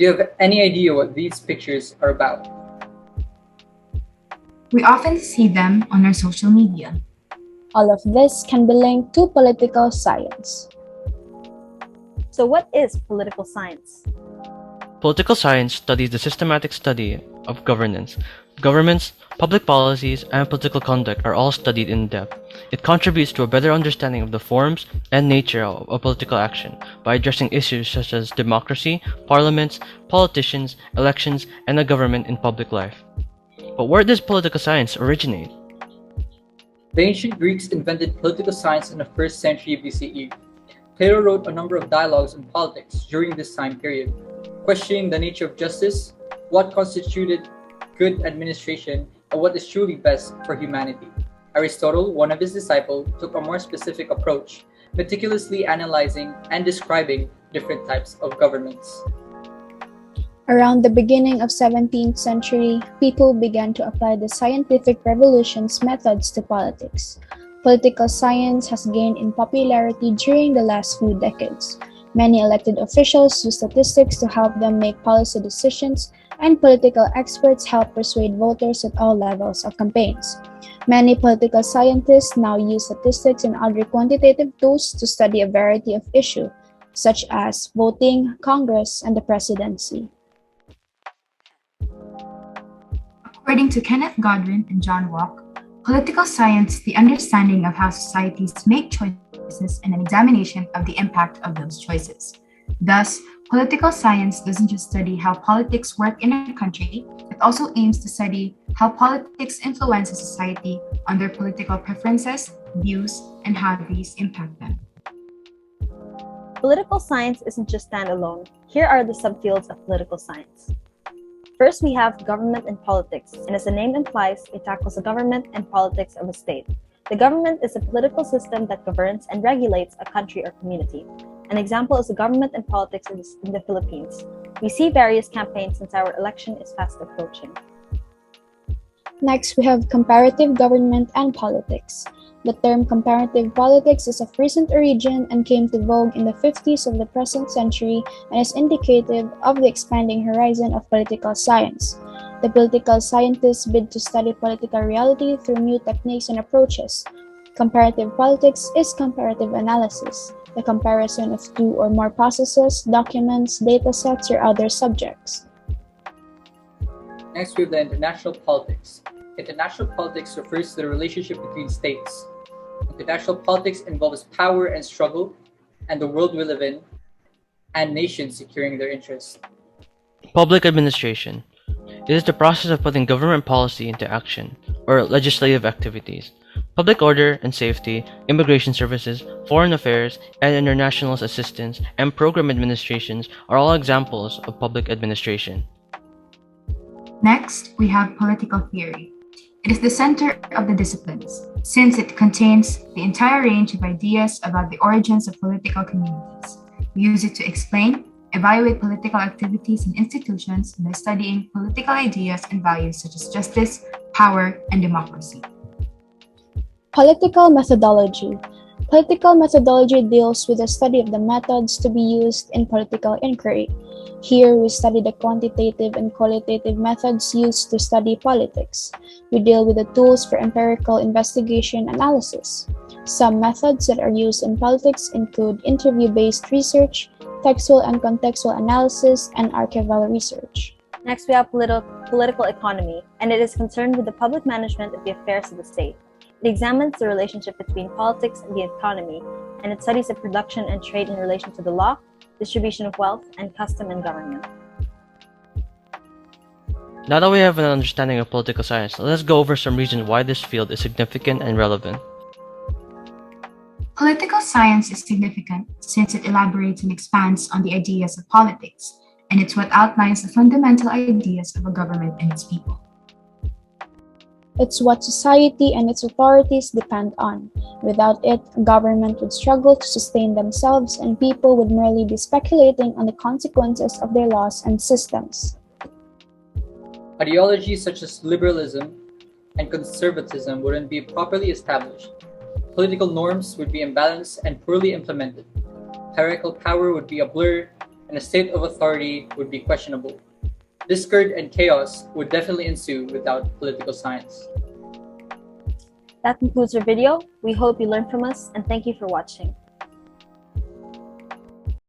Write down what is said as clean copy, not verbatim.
Do you have any idea what these pictures are about? We often see them on our social media. All of this can be linked to political science. So what is political science? Political science studies the systematic study of governance. Governments, public policies, and political conduct are all studied in depth. It contributes to a better understanding of the forms and nature of political action by addressing issues such as democracy, parliaments, politicians, elections, and the government in public life. But where does political science originate? The ancient Greeks invented political science in the 1st century BCE. Plato wrote a number of dialogues on politics during this time period, questioning the nature of justice, what constituted good administration, and what is truly best for humanity. Aristotle, one of his disciples, took a more specific approach, meticulously analyzing and describing different types of governments. Around the beginning of 17th century, people began to apply the scientific revolution's methods to politics. Political science has gained in popularity during the last few decades. Many elected officials use statistics to help them make policy decisions, and political experts help persuade voters at all levels of campaigns. Many political scientists now use statistics and other quantitative tools to study a variety of issues, such as voting, Congress, and the presidency. According to Kenneth Godwin and John Walk, political science, the understanding of how societies make choices and an examination of the impact of those choices. Thus, political science doesn't just study how politics work in a country, it also aims to study how politics influence a society on their political preferences, views, and how these impact them. Political science isn't just standalone. Here are the subfields of political science. First, we have government and politics, and as the name implies, it tackles the government and politics of a state. The government is a political system that governs and regulates a country or community. An example is the government and politics in the Philippines. We see various campaigns since our election is fast approaching. Next, we have comparative government and politics. The term comparative politics is of recent origin and came to vogue in the 50s of the present century and is indicative of the expanding horizon of political science. The political scientists bid to study political reality through new techniques and approaches. Comparative politics is comparative analysis, the comparison of two or more processes, documents, datasets, or other subjects. Next, we have the international politics. International politics refers to the relationship between states. International politics involves power and struggle, and the world we live in, and nations securing their interests. Public administration. It is the process of putting government policy into action, or legislative activities. Public order and safety, immigration services, foreign affairs, and international assistance and program administrations are all examples of public administration. Next, we have political theory. It is the center of the disciplines, since it contains the entire range of ideas about the origins of political communities. We use it to explain, evaluate political activities and institutions by studying political ideas and values such as justice, power, and democracy. Political methodology. Political methodology deals with the study of the methods to be used in political inquiry. Here, we study the quantitative and qualitative methods used to study politics. We deal with the tools for empirical investigation analysis. Some methods that are used in politics include interview-based research, textual and contextual analysis, and archival research. Next, we have political economy, and it is concerned with the public management of the affairs of the state. It examines the relationship between politics and the economy, and it studies the production and trade in relation to the law, distribution of wealth, and custom and government. Now that we have an understanding of political science, let's go over some reasons why this field is significant and relevant. Political science is significant since it elaborates and expands on the ideas of politics, and it's what outlines the fundamental ideas of a government and its people. It's what society and its authorities depend on. Without it, government would struggle to sustain themselves and people would merely be speculating on the consequences of their laws and systems. Ideologies such as liberalism and conservatism wouldn't be properly established. Political norms would be imbalanced and poorly implemented. Hierarchical power would be a blur, and a state of authority would be questionable. Discord and chaos would definitely ensue without political science. That concludes our video. We hope you learned from us, and thank you for watching.